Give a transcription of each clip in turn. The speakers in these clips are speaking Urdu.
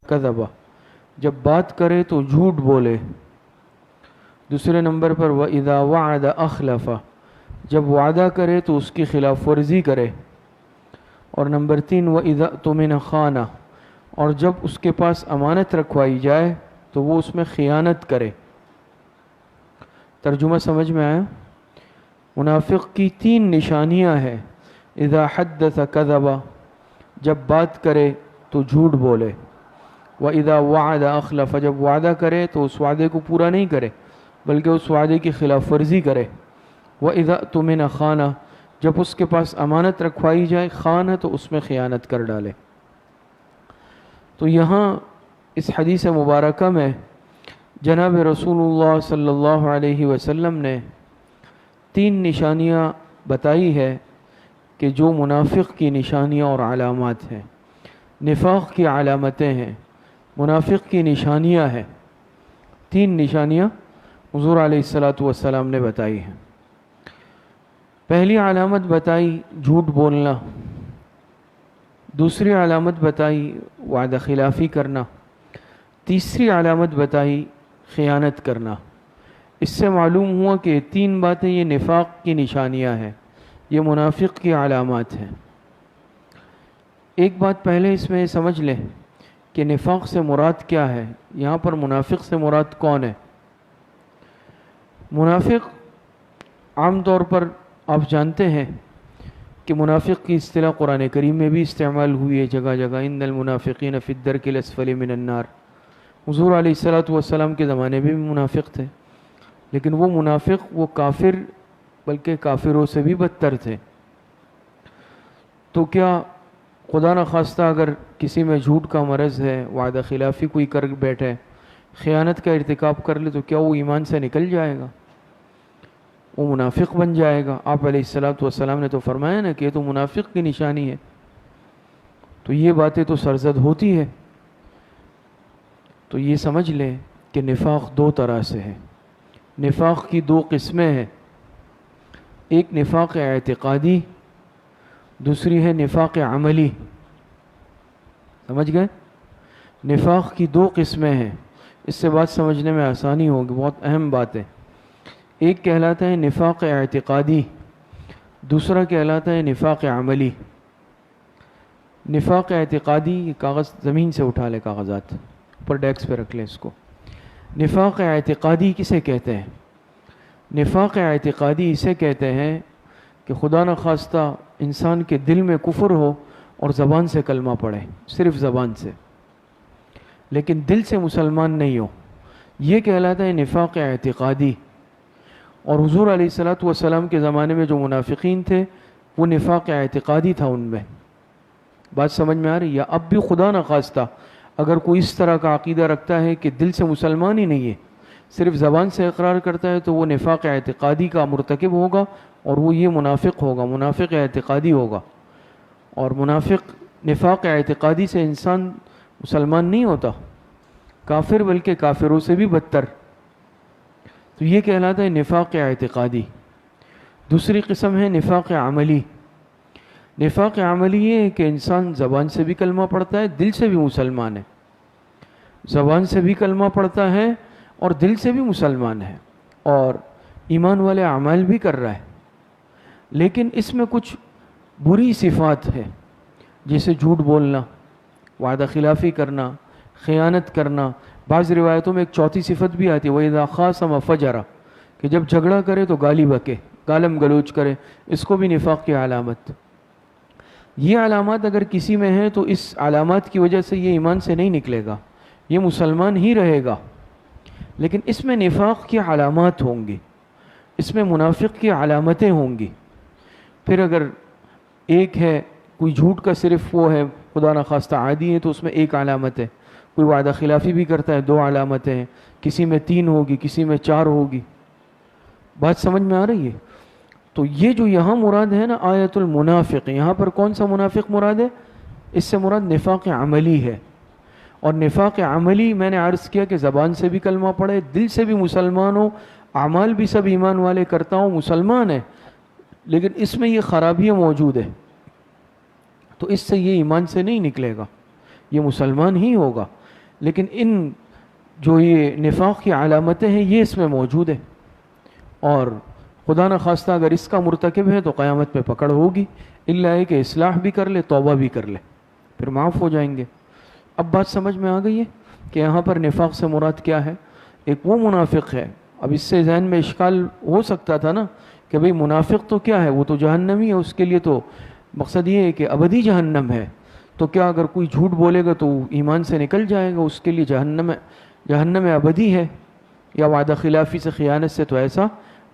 کذبا، جب بات کرے تو جھوٹ بولے. دوسرے نمبر پر وَإِذَا وَعَدَ أَخْلَفَ، جب وعدہ کرے تو اس کی خلاف ورزی کرے. اور نمبر 3 وَإِذَا اؤْتُمِنَ خَانَ، اور جب اس کے پاس امانت رکھوائی جائے تو وہ اس میں خیانت کرے. ترجمہ سمجھ میں آیا؟ منافق کی 3 نشانیاں ہیں. اذا حدث کذب، جب بات کرے تو جھوٹ بولے. واذا وعد اخلف، جب وعدہ کرے تو اس وعدے کو پورا نہیں کرے بلکہ اس وعدے کی خلاف ورزی کرے. واذا اؤتمن خان، جب اس کے پاس امانت رکھوائی جائے، خان ہے تو اس میں خیانت کر ڈالے. تو یہاں اس حدیث مبارکہ میں جناب رسول اللہ صلی اللہ علیہ وسلم نے 3 نشانیاں بتائی ہے کہ جو منافق کی نشانیاں اور علامات ہیں. نفاق کی علامتیں ہیں، منافق کی نشانیاں ہیں. 3 نشانیاں حضور علیہ السلام نے بتائی ہیں. پہلی علامت بتائی جھوٹ بولنا، دوسری علامت بتائی وعدہ خلافی کرنا، تیسری علامت بتائی خیانت کرنا. اس سے معلوم ہوا کہ 3 باتیں یہ نفاق کی نشانیاں ہیں، یہ منافق کی علامات ہیں. ایک بات پہلے اس میں سمجھ لیں کہ نفاق سے مراد کیا ہے. یہاں پر منافق سے مراد کون ہے؟ منافق عام طور پر آپ جانتے ہیں کہ منافق کی اصطلاح قرآن کریم میں بھی استعمال ہوئی ہے جگہ جگہ. ان المنافقین فی الدرک الاسفل من النار. حضور علیہ السلام کے زمانے میں بھی منافق تھے، لیکن وہ منافق وہ کافر بلکہ کافروں سے بھی بدتر تھے. تو کیا خدا نخواستہ اگر کسی میں جھوٹ کا مرض ہے، وعدہ خلافی کوئی کر بیٹھے، خیانت کا ارتکاب کر لے، تو کیا وہ ایمان سے نکل جائے گا؟ وہ منافق بن جائے گا. آپ علیہ السلام نے تو فرمایا نا کہ یہ تو منافق کی نشانی ہے. تو یہ باتیں تو سرزد ہوتی ہے. تو یہ سمجھ لیں کہ نفاق 2 طرح سے ہے. نفاق کی 2 قسمیں ہیں. ایک نفاق اعتقادی، دوسری ہے نفاق عملی. سمجھ گئے؟ نفاق کی 2 قسمیں ہیں. اس سے بات سمجھنے میں آسانی ہوگی، بہت اہم بات ہے. ایک کہلاتا ہے نفاق اعتقادی، دوسرا کہلاتا ہے نفاق عملی. نفاق اعتقادی، یہ کاغذ زمین سے اٹھا لے، کاغذات اوپر ڈیسک پہ رکھ لیں اس کو. نفاق اعتقادی کسے کہتے ہیں؟ نفاق اعتقادی اسے کہتے ہیں کہ خدا نخواستہ انسان کے دل میں کفر ہو اور زبان سے کلمہ پڑھے، صرف زبان سے، لیکن دل سے مسلمان نہیں ہو. یہ کہلاتا ہے نفاق اعتقادی. اور حضور علیہ السلام کے زمانے میں جو منافقین تھے وہ نفاق اعتقادی تھا ان میں. بات سمجھ میں آ رہی ہے؟ اب بھی خدا نخواستہ اگر کوئی اس طرح کا عقیدہ رکھتا ہے کہ دل سے مسلمان ہی نہیں ہے، صرف زبان سے اقرار کرتا ہے، تو وہ نفاق اعتقادی کا مرتکب ہوگا اور وہ یہ منافق ہوگا، منافق اعتقادی ہوگا. اور منافق نفاق اعتقادی سے انسان مسلمان نہیں ہوتا، کافر بلکہ کافروں سے بھی بدتر. تو یہ کہلاتا ہے نفاق اعتقادی. دوسری قسم ہے نفاق عملی. نفاق عملی یہ ہے کہ انسان زبان سے بھی کلمہ پڑھتا ہے، دل سے بھی مسلمان ہے. زبان سے بھی کلمہ پڑھتا ہے اور دل سے بھی مسلمان ہے اور ایمان والے اعمال بھی کر رہا ہے، لیکن اس میں کچھ بری صفات ہے، جیسے جھوٹ بولنا، وعدہ خلافی کرنا، خیانت کرنا. بعض روایتوں میں ایک 4تھی صفت بھی آتی ہے، وَإِذَا خَاصَمَ فَجَرَ، کہ جب جھگڑا کرے تو گالی بکے، گالم گلوچ کرے. اس کو بھی نفاق کی علامت. یہ علامات اگر کسی میں ہیں تو اس علامات کی وجہ سے یہ ایمان سے نہیں نکلے گا، یہ مسلمان ہی رہے گا، لیکن اس میں نفاق کی علامات ہوں گی، اس میں منافق کی علامتیں ہوں گی. پھر اگر ایک ہے کوئی جھوٹ کا صرف وہ ہے خدا نخواستہ عادی ہے تو اس میں 1 علامت ہے. کوئی وعدہ خلافی بھی کرتا ہے، 2 علامتیں ہیں. کسی میں 3 ہوگی، کسی میں 4 ہوگی. بات سمجھ میں آ رہی ہے؟ تو یہ جو یہاں مراد ہے نا آیت المنافق، یہاں پر کون سا منافق مراد ہے؟ اس سے مراد نفاق عملی ہے. اور نفاق عملی میں نے عرض کیا کہ زبان سے بھی کلمہ پڑھے، دل سے بھی مسلمان ہو، اعمال بھی سب ایمان والے کرتا ہوں، مسلمان ہے، لیکن اس میں یہ خرابیاں موجود ہے، تو اس سے یہ ایمان سے نہیں نکلے گا، یہ مسلمان ہی ہوگا. لیکن ان جو یہ نفاق کی علامتیں ہیں یہ اس میں موجود ہیں، اور خدا نہ خواستہ اگر اس کا مرتکب ہے تو قیامت میں پکڑ ہوگی، الا ہے کہ اصلاح بھی کر لے، توبہ بھی کر لے، پھر معاف ہو جائیں گے۔ اب بات سمجھ میں آ گئی ہے کہ یہاں پر نفاق سے مراد کیا ہے؟ ایک وہ منافق ہے، اب اس سے ذہن میں اشکال ہو سکتا تھا نا کہ بھئی منافق تو کیا ہے، وہ تو جہنمی ہے، اس کے لیے تو مقصد یہ ہے کہ ابدی جہنم ہے، تو کیا اگر کوئی جھوٹ بولے گا تو ایمان سے نکل جائے گا، اس کے لیے جہنم ابدی ہے، یا وعدہ خلافی سے، خیانت سے؟ تو ایسا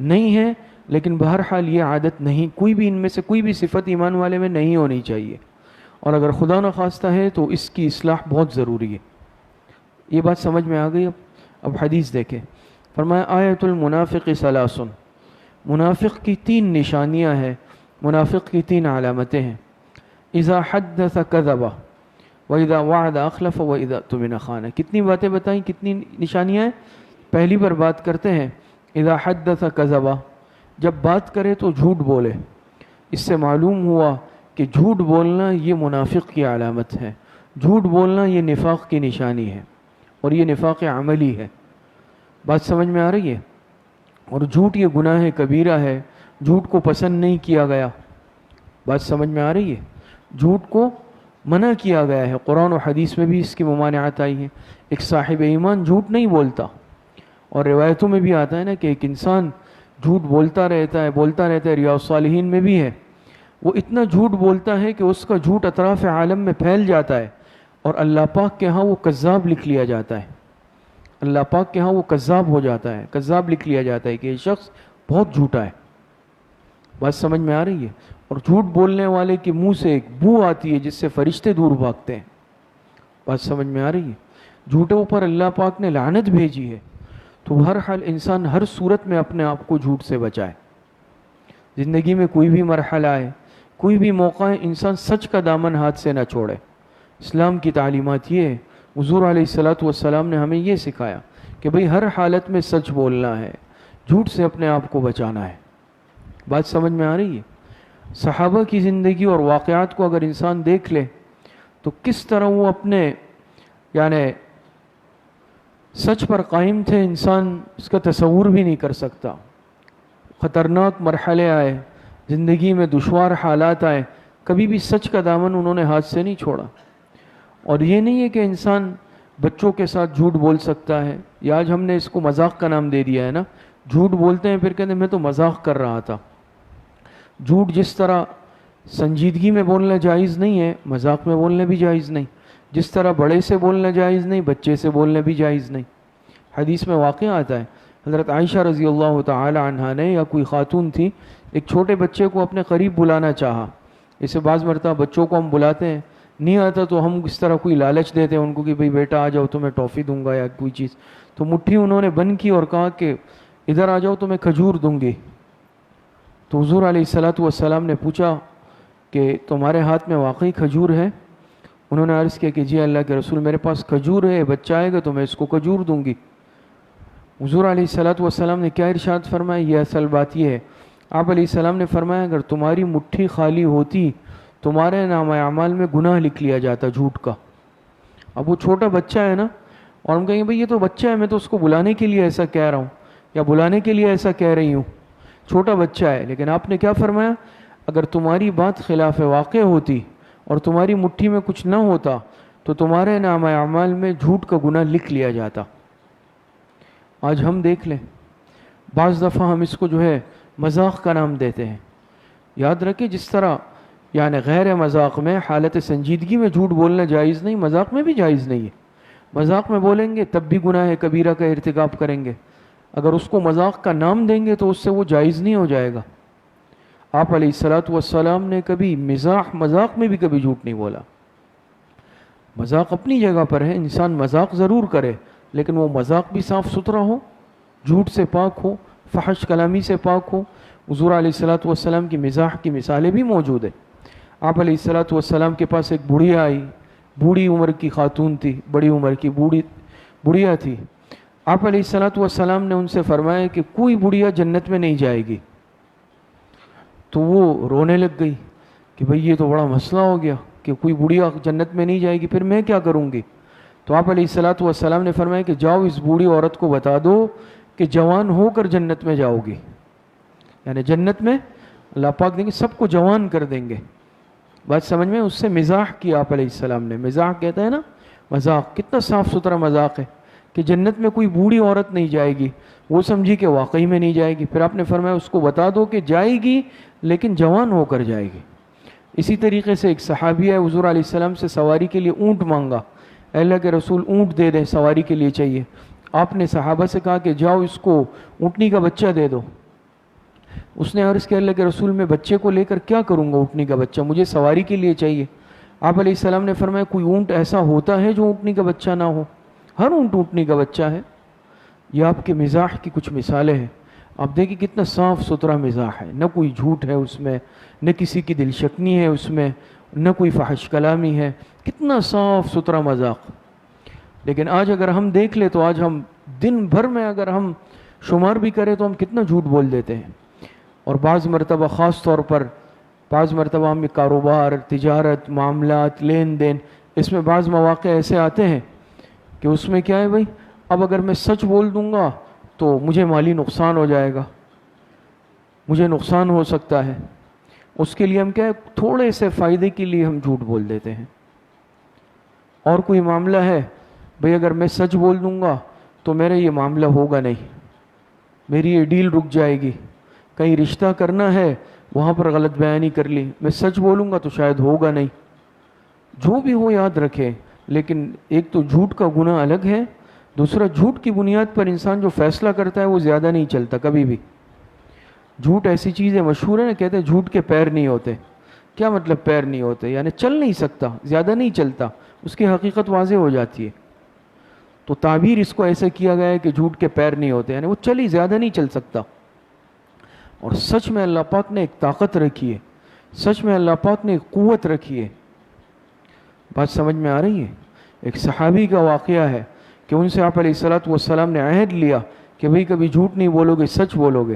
نہیں ہے، لیکن بہرحال یہ عادت نہیں، کوئی بھی ان میں سے کوئی بھی صفت ایمان والے میں نہیں ہونی چاہیے، اور اگر خدا نہ خواستہ ہے تو اس کی اصلاح بہت ضروری ہے۔ یہ بات سمجھ میں آ گئی؟ اب حدیث دیکھیں، فرمایا آیت المنافق ثلاث، منافق کی 3 نشانیاں ہیں، منافق کی 3 علامتیں ہیں۔ اذا حدث کذب واذا وعد اخلف واذا اؤتمن خان۔ کتنی باتیں بتائیں، کتنی نشانیاں ہیں؟ پہلی پر بات کرتے ہیں، اذا حدث کذب، جب بات کرے تو جھوٹ بولے۔ اس سے معلوم ہوا کہ جھوٹ بولنا یہ منافق کی علامت ہے، جھوٹ بولنا یہ نفاق کی نشانی ہے، اور یہ نفاق عملی ہے۔ بات سمجھ میں آ رہی ہے؟ اور جھوٹ یہ گناہ کبیرہ ہے، جھوٹ کو پسند نہیں کیا گیا۔ بات سمجھ میں آ رہی ہے؟ جھوٹ کو منع کیا گیا ہے، قرآن و حدیث میں بھی اس کی ممانعت آئی ہے۔ ایک صاحب ایمان جھوٹ نہیں بولتا، اور روایتوں میں بھی آتا ہے نا کہ ایک انسان جھوٹ بولتا رہتا ہے، ریاض الصالحین میں بھی ہے، وہ اتنا جھوٹ بولتا ہے کہ اس کا جھوٹ اطراف عالم میں پھیل جاتا ہے، اور اللہ پاک کے ہاں وہ کذاب لکھ لیا جاتا ہے، اللہ پاک کے ہاں وہ کذاب ہو جاتا ہے، کذاب لکھ لیا جاتا ہے کہ یہ شخص بہت جھوٹا ہے۔ بات سمجھ میں آ رہی ہے؟ اور جھوٹ بولنے والے کے منہ سے ایک بو آتی ہے جس سے فرشتے دور بھاگتے ہیں۔ بات سمجھ میں آ رہی ہے؟ جھوٹوں پر اللہ پاک نے لعنت بھیجی ہے، تو ہر حال انسان ہر صورت میں اپنے آپ کو جھوٹ سے بچائے۔ زندگی میں کوئی بھی مرحلہ آئے، کوئی بھی موقع ہے، انسان سچ کا دامن ہاتھ سے نہ چھوڑے۔ اسلام کی تعلیمات یہ ہے، حضور علیہ السلام نے ہمیں یہ سکھایا کہ بھئی ہر حالت میں سچ بولنا ہے، جھوٹ سے اپنے آپ کو بچانا ہے۔ بات سمجھ میں آ رہی ہے؟ صحابہ کی زندگی اور واقعات کو اگر انسان دیکھ لے تو کس طرح وہ اپنے یعنی سچ پر قائم تھے، انسان اس کا تصور بھی نہیں کر سکتا۔ خطرناک مرحلے آئے، زندگی میں دشوار حالات آئے، کبھی بھی سچ کا دامن انہوں نے ہاتھ سے نہیں چھوڑا۔ اور یہ نہیں ہے کہ انسان بچوں کے ساتھ جھوٹ بول سکتا ہے، یا آج ہم نے اس کو مذاق کا نام دے دیا ہے نا، جھوٹ بولتے ہیں پھر کہتے ہیں میں تو مذاق کر رہا تھا۔ جھوٹ جس طرح سنجیدگی میں بولنا جائز نہیں ہے، مذاق میں بولنا بھی جائز نہیں، جس طرح بڑے سے بولنا جائز نہیں، بچے سے بولنا بھی جائز نہیں۔ حدیث میں واقعہ آتا ہے، حضرت عائشہ رضی اللہ تعالی عنہا نے یا کوئی خاتون تھی، ایک چھوٹے بچے کو اپنے قریب بلانا چاہا۔ اسے بعض مرتبہ بچوں کو ہم بلاتے ہیں، نہیں آتا تو ہم اس طرح کوئی لالچ دیتے ہیں ان کو کہ بھئی بیٹا آ جاؤ تو میں ٹافی دوں گا یا کوئی چیز، تو مٹھی انہوں نے بند کی اور کہا کہ ادھر آ جاؤ تو میں کھجور دوں گی۔ تو حضور علیہ السلام نے پوچھا کہ تمہارے ہاتھ میں واقعی کھجور ہے؟ انہوں نے عرض کیا کہ جی اللہ کے رسول میرے پاس کھجور ہے، بچہ آئے گا تو میں اس کو کھجور دوں گی۔ حضور علیہ السلام نے کیا ارشاد فرمایا؟ یہ اصل بات یہ ہے، آپ علیہ السلام نے فرمایا اگر تمہاری مٹھی خالی ہوتی تمہارے نام اعمال میں گناہ لکھ لیا جاتا جھوٹ کا۔ اب وہ چھوٹا بچہ ہے نا، اور ہم کہیں گے بھئی یہ تو بچہ ہے، میں تو اس کو بلانے کے لیے ایسا کہہ رہا ہوں یا بلانے کے لیے ایسا کہہ رہی ہوں، چھوٹا بچہ ہے، لیکن آپ نے کیا فرمایا؟ اگر تمہاری بات خلاف واقع ہوتی اور تمہاری مٹھی میں کچھ نہ ہوتا تو تمہارے نام اعمال میں جھوٹ کا گناہ لکھ لیا جاتا۔ آج ہم دیکھ لیں، بعض دفعہ ہم اس کو جو ہے مذاق کا نام دیتے ہیں۔ یاد رکھیں جس طرح یعنی غیر مذاق میں حالت سنجیدگی میں جھوٹ بولنا جائز نہیں، مذاق میں بھی جائز نہیں ہے۔ مذاق میں بولیں گے تب بھی گناہ کبیرہ کا ارتکاب کریں گے، اگر اس کو مذاق کا نام دیں گے تو اس سے وہ جائز نہیں ہو جائے گا۔ آپ علیہ السلام نے کبھی مذاق میں بھی کبھی جھوٹ نہیں بولا۔ مذاق اپنی جگہ پر ہے، انسان مذاق ضرور کرے، لیکن وہ مذاق بھی صاف ستھرا ہو، جھوٹ سے پاک ہو، فحش کلامی سے پاک ہو۔ حضور علیہ السلام کی مزاح کی مثالیں بھی موجود ہیں۔ آپ علیہ السلام کے پاس ایک بڑھیا آئی، بوڑھی عمر کی خاتون تھی، بڑی عمر کی بڑھیا تھی۔ آپ علیہ السلام نے ان سے فرمایا کہ کوئی بڑھیا جنت میں نہیں جائے گی۔ تو وہ رونے لگ گئی کہ بھئی یہ تو بڑا مسئلہ ہو گیا کہ کوئی بڑھیا جنت میں نہیں جائے گی، پھر میں کیا کروں گی؟ تو آپ علیہ الصلوۃ والسلام نے فرمایا کہ جاؤ اس بوڑھی عورت کو بتا دو کہ جوان ہو کر جنت میں جاؤ گی، یعنی جنت میں اللہ پاک دیں گے، سب کو جوان کر دیں گے. بات سمجھ میں؟ اس سے مزاح کیا آپ علیہ السلام نے. مزاح کہتے ہیں نا، مذاق. کتنا صاف ستھرا مذاق ہے کہ جنت میں کوئی بوڑھی عورت نہیں جائے گی. وہ سمجھی کہ واقعی میں نہیں جائے گی. پھر آپ نے فرمایا اس کو بتا دو کہ جائے گی لیکن جوان ہو کر جائے گی. اسی طریقے سے ایک صحابی ہے، حضور علیہ السلام سے سواری کے لیے اونٹ مانگا. اے اللہ کے رسول اونٹ دے دیں، سواری کے لیے چاہیے. آپ نے صحابہ سے کہا کہ جاؤ اس کو اونٹنی کا بچہ دے دو. اس نے عرض کیا اللہ کے رسول میں بچے کو لے کر کیا کروں گا، اونٹنی کا بچہ مجھے سواری کے لیے چاہیے. آپ علیہ السلام نے فرمایا کوئی اونٹ ایسا ہوتا ہے جو اونٹنی کا بچہ نہ ہو؟ ہر اونٹ اونٹنی کا بچہ ہے. یہ آپ کے مزاح کی کچھ مثالیں ہیں. آپ دیکھیں کتنا صاف ستھرا مزاح ہے، نہ کوئی جھوٹ ہے اس میں، نہ کسی کی دل شکنی ہے اس میں، نہ کوئی فحش کلامی ہے. کتنا صاف ستھرا مذاق. لیکن آج اگر ہم دیکھ لیں تو آج ہم دن بھر میں اگر ہم شمار بھی کریں تو ہم کتنا جھوٹ بول دیتے ہیں. اور بعض مرتبہ خاص طور پر بعض مرتبہ ہم کاروبار، تجارت، معاملات، لین دین، اس میں بعض مواقع ایسے آتے ہیں کہ اس میں کیا ہے بھائی، اب اگر میں سچ بول دوں گا تو مجھے مالی نقصان ہو جائے گا، مجھے نقصان ہو سکتا ہے. اس کے لیے ہم کیا ہے، تھوڑے سے فائدے کے لیے ہم جھوٹ بول دیتے ہیں. اور کوئی معاملہ ہے بھئی اگر میں سچ بول دوں گا تو میرا یہ معاملہ ہوگا نہیں، میری یہ ڈیل رک جائے گی. کہیں رشتہ کرنا ہے وہاں پر غلط بیانی کر لی، میں سچ بولوں گا تو شاید ہوگا نہیں. جو بھی ہو یاد رکھے، لیکن ایک تو جھوٹ کا گناہ الگ ہے، دوسرا جھوٹ کی بنیاد پر انسان جو فیصلہ کرتا ہے وہ زیادہ نہیں چلتا کبھی بھی. جھوٹ ایسی چیز ہے، مشہور ہے نا، کہتے ہیں جھوٹ کے پیر نہیں ہوتے. کیا مطلب پیر نہیں ہوتے؟ یعنی چل نہیں سکتا، زیادہ نہیں چلتا، اس کی حقیقت واضح ہو جاتی ہے. تو تعبیر اس کو ایسے کیا گیا ہے کہ جھوٹ کے پیر نہیں ہوتے، یعنی وہ چلی زیادہ نہیں چل سکتا. اور سچ میں اللہ پاک نے ایک طاقت رکھی ہے، سچ میں اللہ پاک نے ایک قوت رکھی ہے. بات سمجھ میں آ رہی ہے؟ ایک صحابی کا واقعہ ہے کہ ان سے آپ علیہ الصلوۃ والسلام نے عہد لیا کہ بھئی کبھی جھوٹ نہیں بولو گے، سچ بولو گے.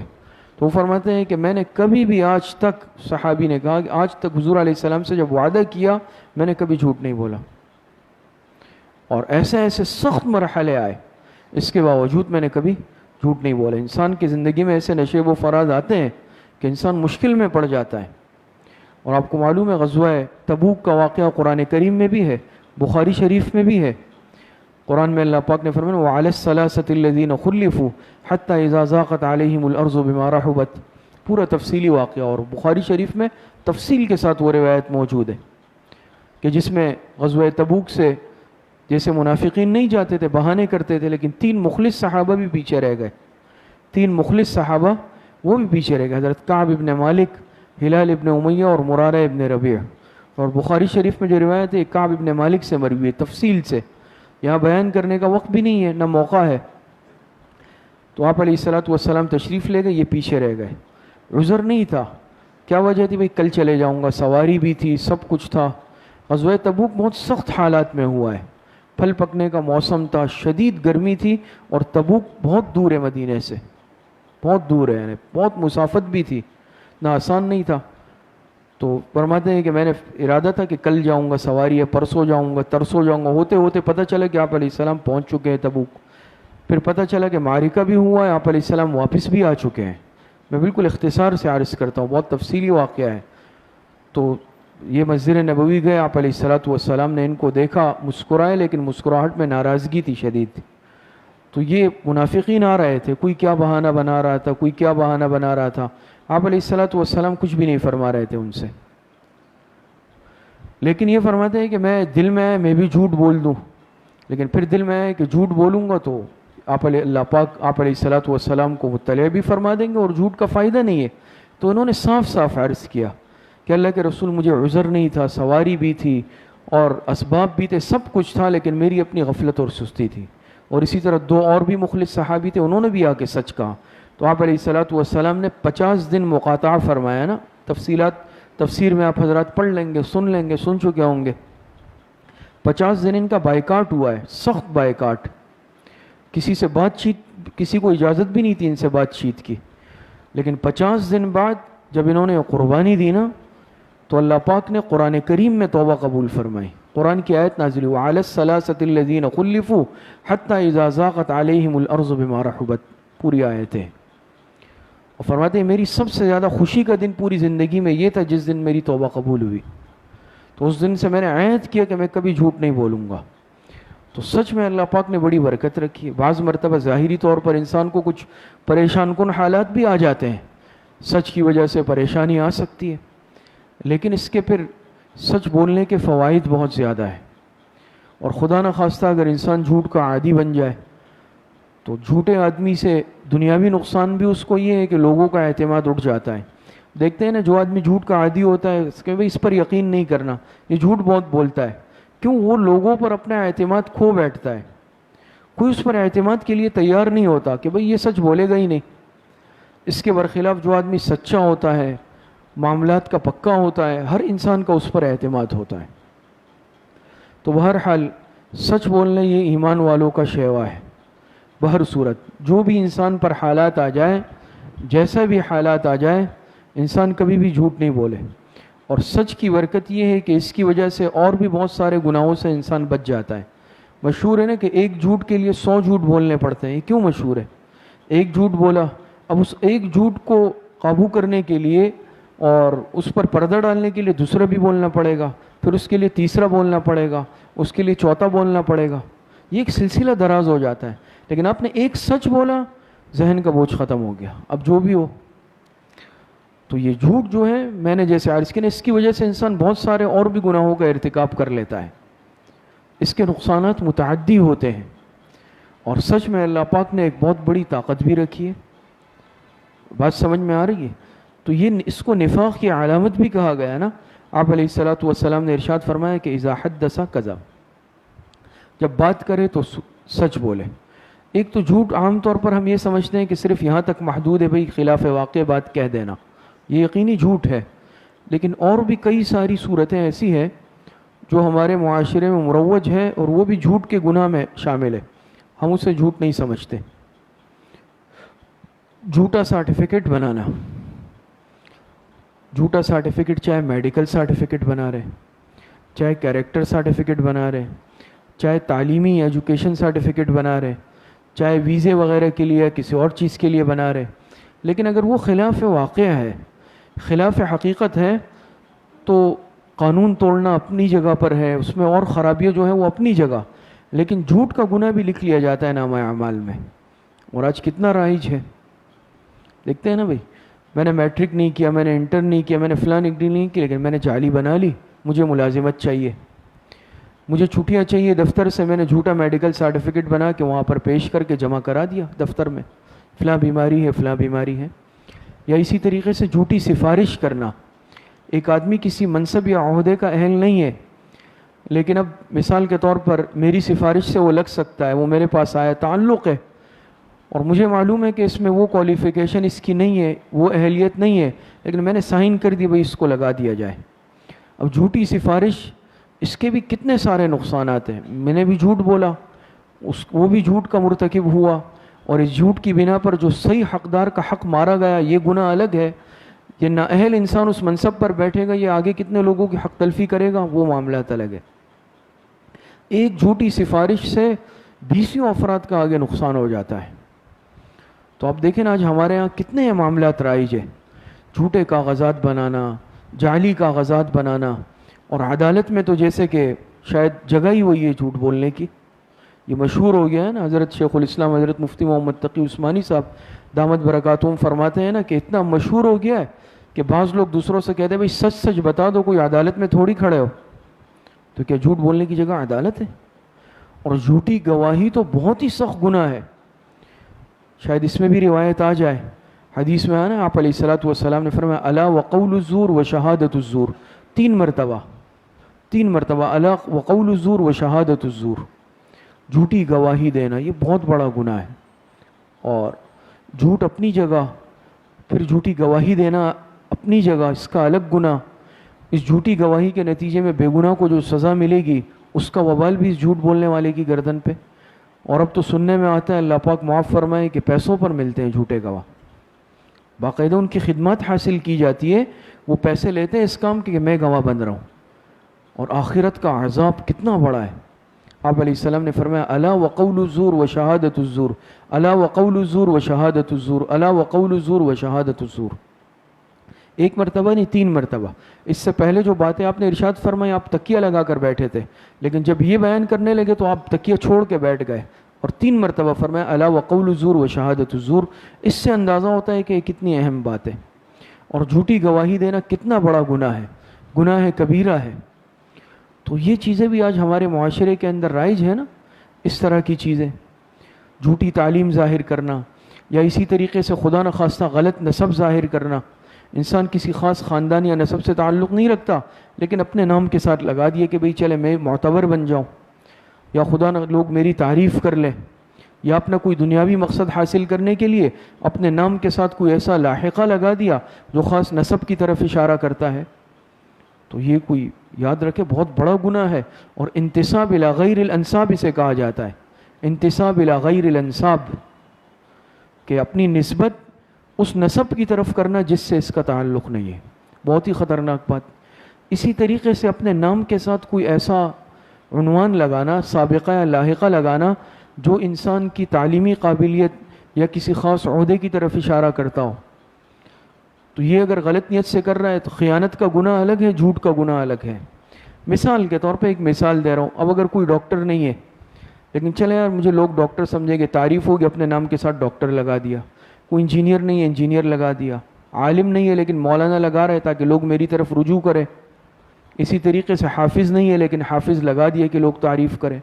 تو وہ فرماتے ہیں کہ میں نے کبھی بھی آج تک، صحابی نے کہا کہ آج تک حضور علیہ السلام سے جب وعدہ کیا میں نے کبھی جھوٹ نہیں بولا. اور ایسے ایسے سخت مرحلے آئے، اس کے باوجود میں نے کبھی جھوٹ نہیں بولا. انسان کی زندگی میں ایسے نشیب و فراز آتے ہیں کہ انسان مشکل میں پڑ جاتا ہے. اور آپ کو معلوم ہے غزوہ تبوک کا واقعہ قرآن کریم میں بھی ہے، بخاری شریف میں بھی ہے. قرآن میں اللہ پاک نے فرمایا وَعَلَى الثَّلَاثَةِ الَّذِينَ خُلِّفُوا حَتَّى إِذَا ضَاقَتْ عَلَيْهِمُ الْأَرْضُ بِمَا رَحُبَتْ. پورا تفصیلی واقعہ، اور بخاری شریف میں تفصیل کے ساتھ وہ روایت موجود ہے کہ جس میں غزوہ تبوک سے جیسے منافقین نہیں جاتے تھے، بہانے کرتے تھے، لیکن 3 مخلص صحابہ بھی پیچھے رہ گئے. 3 مخلص صحابہ وہ بھی پیچھے رہ گئے، حضرت کعب ابن مالک، ہلال ابن امیہ اور مرارہ ابن ربیع. اور بخاری شریف میں جو روایت ہے کعب ابن مالک سے مروی ہے تفصیل سے. یہاں بیان کرنے کا وقت بھی نہیں ہے، نہ موقع ہے. تو آپ علیہ الصلوۃ والسلام تشریف لے گئے، یہ پیچھے رہ گئے. عذر نہیں تھا. کیا وجہ تھی؟ بھئی کل چلے جاؤں گا، سواری بھی تھی، سب کچھ تھا. غزوہ تبوک بہت سخت حالات میں ہوا ہے، پھل پکنے کا موسم تھا، شدید گرمی تھی، اور تبوک بہت دور ہے مدینے سے، بہت دور ہے، یعنی بہت مسافت بھی تھی، نہ آسان نہیں تھا. تو فرماتے ہیں کہ میں نے ارادہ تھا کہ کل جاؤں گا، سواری ہے، پرسوں جاؤں گا، ترسوں جاؤں گا. ہوتے ہوتے پتہ چلا کہ آپ علیہ السلام پہنچ چکے ہیں تبوک. پھر پتہ چلا کہ معرکہ بھی ہوا ہے، آپ علیہ السلام واپس بھی آ چکے ہیں. میں بالکل اختصار سے عرض کرتا ہوں، بہت تفصیلی واقعہ ہے. تو یہ مسجد نبوی گئے، آپ علیہ الصلوۃ والسلام نے ان کو دیکھا، مسکرائے، لیکن مسکراہٹ میں ناراضگی تھی شدید تھی. تو یہ منافقین آ رہے تھے، کوئی کیا بہانہ بنا رہا تھا، کوئی کیا بہانہ بنا رہا تھا. آپ علیہ الصلوۃ والسلام کچھ بھی نہیں فرما رہے تھے ان سے، لیکن یہ فرماتے ہیں کہ میں دل میں آئے میں بھی جھوٹ بول دوں. لیکن پھر دل میں آئے کہ جھوٹ بولوں گا تو اللہ پاک آپ علیہ الصلوۃ والسلام کو مطلع بھی فرما دیں گے اور جھوٹ کا فائدہ نہیں ہے. تو انہوں نے صاف صاف عرض کیا کہ اللہ کے رسول مجھے عذر نہیں تھا، سواری بھی تھی اور اسباب بھی تھے، سب کچھ تھا، لیکن میری اپنی غفلت اور سستی تھی. اور اسی طرح 2 اور بھی مخلص صحابی تھے، انہوں نے بھی آ کے سچ کہا. تو آپ علیہ الصلوۃ والسلام نے 50 دن مقاطعہ فرمایا نا. تفصیلات تفسیر میں آپ حضرات پڑھ لیں گے، سن چکے ہوں گے. 50 دن ان کا بائیکاٹ ہوا ہے، سخت بائیکاٹ. کسی سے بات چیت، کسی کو اجازت بھی نہیں تھی ان سے بات چیت کی. لیکن 50 دن بعد جب انہوں نے قربانی دی نا، تو اللہ پاک نے قرآن کریم میں توبہ قبول فرمائی. قرآن کی آیت نازل ہوئی وعلی الثلاثة الذین خلفوا حتی اذا ضاقت علیہم الارض بما رحبت، پوری آیت ہے. اور فرماتے ہیں میری سب سے زیادہ خوشی کا دن پوری زندگی میں یہ تھا جس دن میری توبہ قبول ہوئی. تو اس دن سے میں نے عہد کیا کہ میں کبھی جھوٹ نہیں بولوں گا. تو سچ میں اللہ پاک نے بڑی برکت رکھی ہے. بعض مرتبہ ظاہری طور پر انسان کو کچھ پریشان کن حالات بھی آ جاتے ہیں، سچ کی وجہ سے پریشانی آ سکتی ہے، لیکن اس کے پھر سچ بولنے کے فوائد بہت زیادہ ہیں. اور خدا نخواستہ اگر انسان جھوٹ کا عادی بن جائے تو جھوٹے آدمی سے دنیاوی نقصان بھی اس کو یہ ہے کہ لوگوں کا اعتماد اٹھ جاتا ہے. دیکھتے ہیں نا، جو آدمی جھوٹ کا عادی ہوتا ہے اس کے بھائی اس پر یقین نہیں کرنا، یہ جھوٹ بہت بولتا ہے. کیوں؟ وہ لوگوں پر اپنا اعتماد کھو بیٹھتا ہے. کوئی اس پر اعتماد کے لیے تیار نہیں ہوتا کہ بھئی یہ سچ بولے گا ہی نہیں. اس کے برخلاف جو آدمی سچا ہوتا ہے، معاملات کا پکا ہوتا ہے، ہر انسان کا اس پر اعتماد ہوتا ہے. تو بہرحال سچ بولنا یہ ایمان والوں کا شیوا ہے. بہر صورت جو بھی انسان پر حالات آ جائے، جیسا بھی حالات آ جائے، انسان کبھی بھی جھوٹ نہیں بولے. اور سچ کی برکت یہ ہے کہ اس کی وجہ سے اور بھی بہت سارے گناہوں سے انسان بچ جاتا ہے. مشہور ہے نا کہ ایک جھوٹ کے لیے 100 جھوٹ بولنے پڑتے ہیں. یہ کیوں مشہور ہے؟ ایک جھوٹ بولا، اب اس ایک جھوٹ کو قابو کرنے کے لیے اور اس پر پردہ ڈالنے کے لیے دوسرا بھی بولنا پڑے گا، پھر اس کے لیے تیسرا بولنا پڑے گا، اس کے لیے چوتھا بولنا پڑے گا. یہ ایک سلسلہ دراز ہو جاتا ہے. لیکن آپ نے ایک سچ بولا، ذہن کا بوجھ ختم ہو گیا، اب جو بھی ہو. تو یہ جھوٹ جو ہے، میں نے جیسے عرض کیا، اس کی وجہ سے انسان بہت سارے اور بھی گناہوں کا ارتکاب کر لیتا ہے. اس کے نقصانات متعدی ہوتے ہیں. اور سچ میں اللہ پاک نے ایک بہت بڑی طاقت بھی رکھی ہے. بات سمجھ میں آ رہی ہے؟ تو یہ اس کو نفاق کی علامت بھی کہا گیا نا. آپ علیہ الصلاۃ والسلام نے ارشاد فرمایا کہ اذا حدث کذب، جب بات کرے تو سچ بولے. ایک تو جھوٹ عام طور پر ہم یہ سمجھتے ہیں کہ صرف یہاں تک محدود ہے، بھئی خلاف واقع بات کہہ دینا، یہ یقینی جھوٹ ہے. لیکن اور بھی کئی ساری صورتیں ایسی ہیں جو ہمارے معاشرے میں مروج ہے اور وہ بھی جھوٹ کے گناہ میں شامل ہے. ہم اسے جھوٹ نہیں سمجھتے. جھوٹا سرٹیفکیٹ بنانا، جھوٹا سرٹیفکیٹ، چاہے میڈیکل سرٹیفکیٹ بنا رہے، چاہے کیریکٹر سرٹیفکیٹ بنا رہے، چاہے تعلیمی ایجوکیشن سرٹیفکیٹ بنا رہے، چاہے ویزے وغیرہ کے لیے کسی اور چیز کے لیے بنا رہے. لیکن اگر وہ خلاف واقعہ ہے، خلاف حقیقت ہے، تو قانون توڑنا اپنی جگہ پر ہے، اس میں اور خرابیاں جو ہیں وہ اپنی جگہ. لیکن جھوٹ کا گناہ بھی لکھ لیا جاتا ہے نامہ اعمال میں. اور آج کتنا رائج ہے، دیکھتے ہیں نا بھائی، میں نے میٹرک نہیں کیا، میں نے انٹر نہیں کیا، میں نے فلاں ڈگری نہیں کی، لیکن میں نے جعلی بنا لی، مجھے ملازمت چاہیے، مجھے چھٹیاں چاہیے دفتر سے، میں نے جھوٹا میڈیکل سرٹیفکیٹ بنا کے وہاں پر پیش کر کے جمع کرا دیا دفتر میں، فلاں بیماری ہے، فلاں بیماری ہے. یا اسی طریقے سے جھوٹی سفارش کرنا. ایک آدمی کسی منصب یا عہدے کا اہل نہیں ہے، لیکن اب مثال کے طور پر میری سفارش سے وہ لگ سکتا ہے، وہ میرے پاس آیا، تعلق ہے، اور مجھے معلوم ہے کہ اس میں وہ کوالیفیکیشن اس کی نہیں ہے، وہ اہلیت نہیں ہے، لیکن میں نے سائن کر دی، بھائی اس کو لگا دیا جائے. اب جھوٹی سفارش، اس کے بھی کتنے سارے نقصانات ہیں. میں نے بھی جھوٹ بولا، وہ بھی جھوٹ کا مرتکب ہوا، اور اس جھوٹ کی بنا پر جو صحیح حقدار کا حق مارا گیا، یہ گناہ الگ ہے. یہ نااہل انسان اس منصب پر بیٹھے گا، یہ آگے کتنے لوگوں کی حق تلفی کرے گا، وہ معاملات الگ ہے. ایک جھوٹی سفارش سے 20 افراد کا آگے نقصان ہو جاتا ہے. تو آپ دیکھیں آج ہمارے ہاں کتنے معاملات رائج ہیں، جھوٹے کاغذات بنانا، جعلی کاغذات بنانا. اور عدالت میں تو جیسے کہ شاید جگہ ہی وہی ہے جھوٹ بولنے کی. یہ مشہور ہو گیا ہے نا. حضرت شیخ الاسلام حضرت مفتی محمد تقی عثمانی صاحب دامت برکاتہم فرماتے ہیں نا کہ اتنا مشہور ہو گیا ہے کہ بعض لوگ دوسروں سے کہتے ہیں بھائی سچ سچ بتا دو، کوئی عدالت میں تھوڑی کھڑے ہو. تو کیا جھوٹ بولنے کی جگہ عدالت ہے؟ اور جھوٹی گواہی تو بہت ہی سخت گناہ ہے. شاید اس میں بھی روایت آ جائے، حدیث میں آنا آپ علیہ الصلاۃ والسلام نے فرمایا الا وقول الزور وشہادۃ الزور، 3 مرتبہ الا وقول الزور وشہادۃ الزور، جھوٹی گواہی دینا یہ بہت بڑا گناہ ہے. اور جھوٹ اپنی جگہ، پھر جھوٹی گواہی دینا اپنی جگہ، اس کا الگ گناہ. اس جھوٹی گواہی کے نتیجے میں بے گناہ کو جو سزا ملے گی اس کا وبال بھی اس جھوٹ بولنے والے کی گردن پہ. اور اب تو سننے میں آتا ہے، اللہ پاک معاف فرمائے، کہ پیسوں پر ملتے ہیں جھوٹے گواہ، باقاعدہ ان کی خدمات حاصل کی جاتی ہے، وہ پیسے لیتے ہیں اس کام کے کہ میں گواہ بن رہا ہوں. اور آخرت کا عذاب کتنا بڑا ہے. آپ علیہ السلام نے فرمایا الا وقول الزور وشہادۃ الزور، الا وقول الزور وشہادۃ الزور، الا وقول الزور وشہادۃ الزور. ایک مرتبہ نہیں، 3 مرتبہ. اس سے پہلے جو باتیں آپ نے ارشاد فرمائی آپ تکیہ لگا کر بیٹھے تھے، لیکن جب یہ بیان کرنے لگے تو آپ تکیہ چھوڑ کے بیٹھ گئے، اور 3 مرتبہ فرمایا الا وقول الزور وشہادۃ الزور. اس سے اندازہ ہوتا ہے کہ یہ کتنی اہم بات ہے. اور جھوٹی گواہی دینا کتنا بڑا گناہ ہے، گناہ کبیرہ ہے. تو یہ چیزیں بھی آج ہمارے معاشرے کے اندر رائج ہے نا، اس طرح کی چیزیں، جھوٹی تعلیم ظاہر کرنا، یا اسی طریقے سے خدا نخواستہ غلط نسب ظاہر کرنا. انسان کسی خاص خاندان یا نسب سے تعلق نہیں رکھتا، لیکن اپنے نام کے ساتھ لگا دیے کہ بھئی چلے میں معتبر بن جاؤں، یا خدا نہ لوگ میری تعریف کر لیں، یا اپنا کوئی دنیاوی مقصد حاصل کرنے کے لیے اپنے نام کے ساتھ کوئی ایسا لاحقہ لگا دیا جو خاص نسب کی طرف اشارہ کرتا ہے. تو یہ کوئی یاد رکھے بہت بڑا گناہ ہے. اور انتساب الی غیر الانساب اسے کہا جاتا ہے، انتساب الی غیر الانساب، کہ اپنی نسبت اس نسب کی طرف کرنا جس سے اس کا تعلق نہیں ہے. بہت ہی خطرناک بات. اسی طریقے سے اپنے نام کے ساتھ کوئی ایسا عنوان لگانا، سابقہ یا لاحقہ لگانا جو انسان کی تعلیمی قابلیت یا کسی خاص عہدے کی طرف اشارہ کرتا ہو. تو یہ اگر غلط نیت سے کر رہا ہے تو خیانت کا گناہ الگ ہے، جھوٹ کا گناہ الگ ہے. مثال کے طور پہ ایک مثال دے رہا ہوں. اب اگر کوئی ڈاکٹر نہیں ہے، لیکن چلے یار مجھے لوگ ڈاکٹر سمجھیں گے، تعریف ہوگی، اپنے نام کے ساتھ ڈاکٹر لگا دیا. کوئی انجینئر نہیں ہے، انجینئر لگا دیا. عالم نہیں ہے لیکن مولانا لگا رہے تاکہ لوگ میری طرف رجوع کریں. اسی طریقے سے حافظ نہیں ہے لیکن حافظ لگا دیا کہ لوگ تعریف کریں.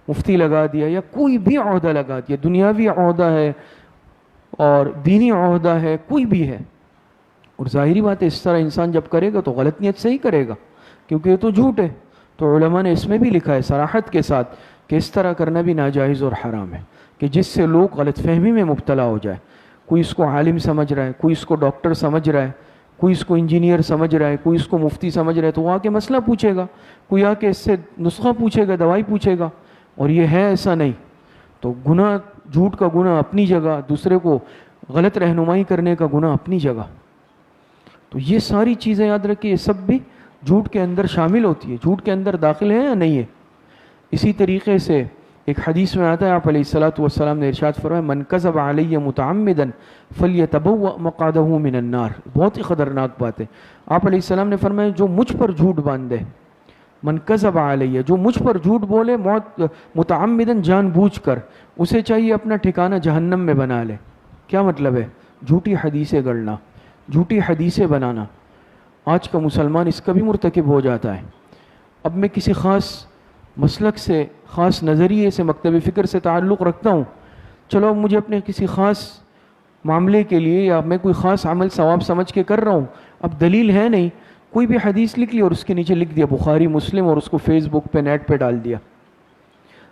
مفتی لگا دیا، یا کوئی بھی عہدہ لگا دیا، دنیاوی عہدہ ہے اور دینی عہدہ ہے، کوئی بھی ہے. اور ظاہری بات ہے اس طرح انسان جب کرے گا تو غلط نیت سے ہی کرے گا، کیونکہ یہ تو جھوٹ ہے. تو علماء نے اس میں بھی لکھا ہے صراحت کے ساتھ کہ اس طرح کرنا بھی ناجائز اور حرام ہے، کہ جس سے لوگ غلط فہمی میں مبتلا ہو جائے. کوئی اس کو عالم سمجھ رہا ہے، کوئی اس کو ڈاکٹر سمجھ رہا ہے، کوئی اس کو انجینئر سمجھ رہا ہے، کوئی اس کو مفتی سمجھ رہا ہے، تو وہ آ کے مسئلہ پوچھے گا، کوئی آ کے اس سے نسخہ پوچھے گا، دوائی پوچھے گا، اور یہ ہے ایسا نہیں. تو گناہ، جھوٹ کا گناہ اپنی جگہ، دوسرے کو غلط رہنمائی کرنے کا گناہ اپنی جگہ. تو یہ ساری چیزیں یاد رکھیے، یہ سب بھی جھوٹ کے اندر شامل ہوتی ہے. جھوٹ کے اندر داخل ہے یا نہیں ہے؟ اسی طریقے سے ایک حدیث میں آتا ہے، آپ علیہ الصلاۃ والسلام نے ارشاد فرمایا من کذب علی متعمدا فلیتبوأ مقعدہ من النار. بہت ہی خطرناک بات ہے. آپ علیہ السلام نے فرمایا جو مجھ پر جھوٹ باندھے، من کذب علی، جو مجھ پر جھوٹ بولے متعمدا، جان بوجھ کر، اسے چاہیے اپنا ٹھکانہ جہنم میں بنا لے. کیا مطلب ہے؟ جھوٹی حدیثیں گڑنا، جھوٹی حدیثیں بنانا. آج کا مسلمان اس کا بھی مرتکب ہو جاتا ہے. اب میں کسی خاص مسلک سے، خاص نظریے سے، مکتب فکر سے تعلق رکھتا ہوں، چلو اب مجھے اپنے کسی خاص معاملے کے لیے یا میں کوئی خاص عمل ثواب سمجھ کے کر رہا ہوں، اب دلیل ہے نہیں، کوئی بھی حدیث لکھ لی اور اس کے نیچے لکھ دیا بخاری مسلم، اور اس کو فیس بک پہ نیٹ پہ ڈال دیا.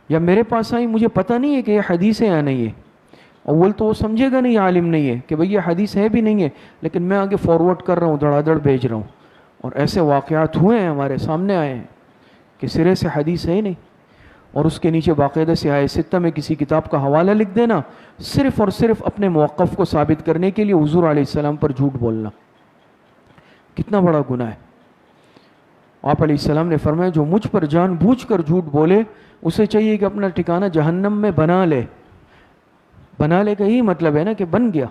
یا میرے پاس آئی، مجھے پتہ نہیں ہے کہ یہ حدیث ہے یا نہیں ہے. اول تو وہ سمجھے گا نہیں، عالم نہیں ہے، کہ بھئی یہ حدیث ہے بھی نہیں ہے، لیکن میں آگے فارورڈ کر رہا ہوں، دڑا دڑ بھیج رہا ہوں. اور ایسے واقعات ہوئے ہیں، ہمارے سامنے آئے ہیں کہ سرے سے حدیث ہے ہی نہیں، اور اس کے نیچے باقاعدہ سیاہ ستہ میں کسی کتاب کا حوالہ لکھ دینا، صرف اور صرف اپنے موقف کو ثابت کرنے کے لیے حضور علیہ السلام پر جھوٹ بولنا. کتنا بڑا گناہ ہے. آپ علیہ السلام نے فرمایا جو مجھ پر جان بوجھ کر جھوٹ بولے اسے چاہیے کہ اپنا ٹھکانہ جہنم میں بنا لے. بنا لے کا یہی مطلب ہے نا کہ بن گیا.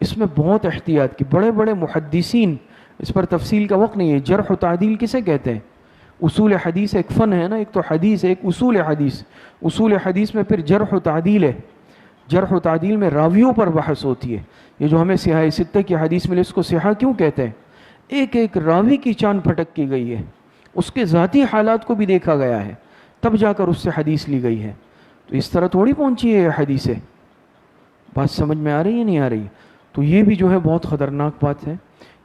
اس میں بہت احتیاط کی. بڑے بڑے محدثین، اس پر تفصیل کا وقت نہیں ہے، جرح و تعدیل کسے کہتے ہیں؟ اصول حدیث ایک فن ہے نا، ایک تو حدیث ہے، ایک اصول حدیث. اصول حدیث میں پھر جرح و تعدیل ہے. جرح و تعدیل میں راویوں پر بحث ہوتی ہے. یہ جو ہمیں سیاہ ستہ کی حدیث ملے اس کو صحیح کیوں کہتے ہیں؟ ایک ایک راوی کی چاند پھٹک کی گئی ہے، اس کے ذاتی حالات کو بھی دیکھا گیا ہے، تب جا کر اس سے حدیث لی گئی ہے. تو اس طرح تھوڑی پہنچی ہے یہ حدیثیں. بات سمجھ میں آ رہی ہے نہیں آ رہی؟ تو یہ بھی جو ہے بہت خطرناک بات ہے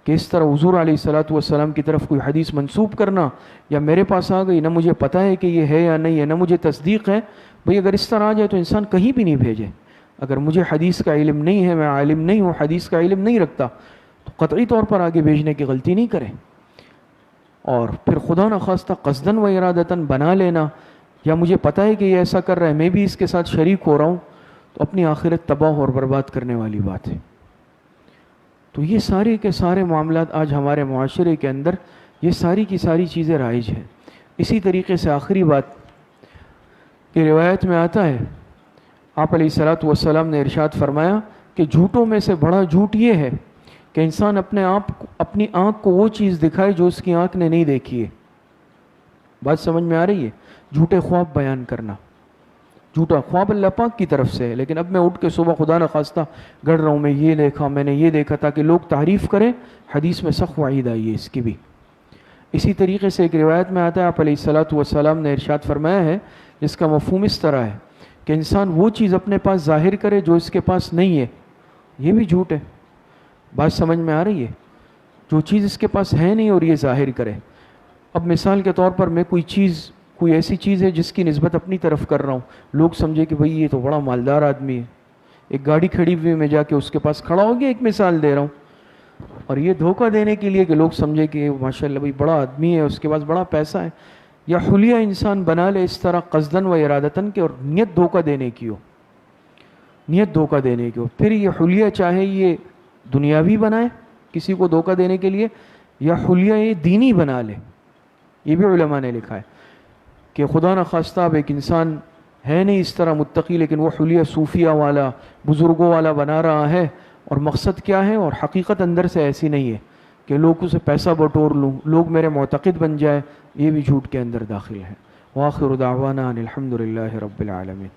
کہ اس طرح حضور علیہ الصلاۃ والسلام کی طرف کوئی حدیث منسوب کرنا، یا میرے پاس آ گئی، نہ مجھے پتہ ہے کہ یہ ہے یا نہیں ہے، نہ مجھے تصدیق ہے. بھئی اگر اس طرح آ جائے تو انسان کہیں بھی نہیں بھیجے. اگر مجھے حدیث کا علم نہیں ہے، میں عالم نہیں ہوں، حدیث کا علم نہیں رکھتا، تو قطعی طور پر آگے بھیجنے کی غلطی نہیں کریں. اور پھر خدا نخواستہ قصداً و ارادتاً بنا لینا، یا مجھے پتہ ہے کہ یہ ایسا کر رہا ہے، میں بھی اس کے ساتھ شریک ہو رہا ہوں، تو اپنی آخرت تباہ اور برباد کرنے والی بات ہے. تو یہ سارے کے سارے معاملات آج ہمارے معاشرے کے اندر یہ ساری کی ساری چیزیں رائج ہیں. اسی طریقے سے آخری بات کہ روایت میں آتا ہے آپ علیہ الصلاۃ والسلام نے ارشاد فرمایا کہ جھوٹوں میں سے بڑا جھوٹ یہ ہے کہ انسان اپنی آنکھ کو وہ چیز دکھائے جو اس کی آنکھ نے نہیں دیکھی ہے. بات سمجھ میں آ رہی ہے؟ جھوٹے خواب بیان کرنا. جھوٹا خواب اللہ پاک کی طرف سے ہے، لیکن اب میں اٹھ کے صبح خدا نہ خواستہ گڑ رہا ہوں میں یہ دیکھا، میں نے یہ دیکھا، تاکہ لوگ تعریف کریں. حدیث میں سخت وعید آئی ہے اس کی بھی. اسی طریقے سے ایک روایت میں آتا ہے آپ علیہ الصلاۃ والسلام نے ارشاد فرمایا ہے جس کا مفہوم اس طرح ہے کہ انسان وہ چیز اپنے پاس ظاہر کرے جو اس کے پاس نہیں ہے. یہ بھی جھوٹ ہے. بات سمجھ میں آ رہی ہے؟ جو چیز اس کے پاس ہے نہیں اور یہ ظاہر کرے. اب مثال کے طور پر میں کوئی ایسی چیز ہے جس کی نسبت اپنی طرف کر رہا ہوں، لوگ سمجھے کہ بھئی یہ تو بڑا مالدار آدمی ہے. ایک گاڑی کھڑی ہوئی میں جا کے اس کے پاس کھڑا ہو گیا، ایک مثال دے رہا ہوں، اور یہ دھوکہ دینے کے لیے کہ لوگ سمجھے کہ ماشاء اللہ بھئی بڑا آدمی ہے، اس کے پاس بڑا پیسہ ہے. یا حلیہ انسان بنا لے اس طرح قصدن و ارادتن کے، اور نیت دھوکہ دینے کی ہو، نیت دھوکہ دینے کی ہو. پھر یہ حلیہ چاہے یہ دنیاوی بنائے کسی کو دھوکہ دینے کے لیے، یا حلیہ یہ دینی بنا لے. یہ بھی علماء نے لکھا ہے کہ خدا نہ خواستہ اب ایک انسان ہے نہیں اس طرح متقی، لیکن وہ حلیہ صوفیہ والا، بزرگوں والا بنا رہا ہے، اور مقصد کیا ہے؟ اور حقیقت اندر سے ایسی نہیں ہے کہ لوگوں سے پیسہ بٹور لوں، لوگ میرے معتقد بن جائے. یہ بھی جھوٹ کے اندر داخل ہے. وآخر دعوانا ان الحمد للہ رب العالمین.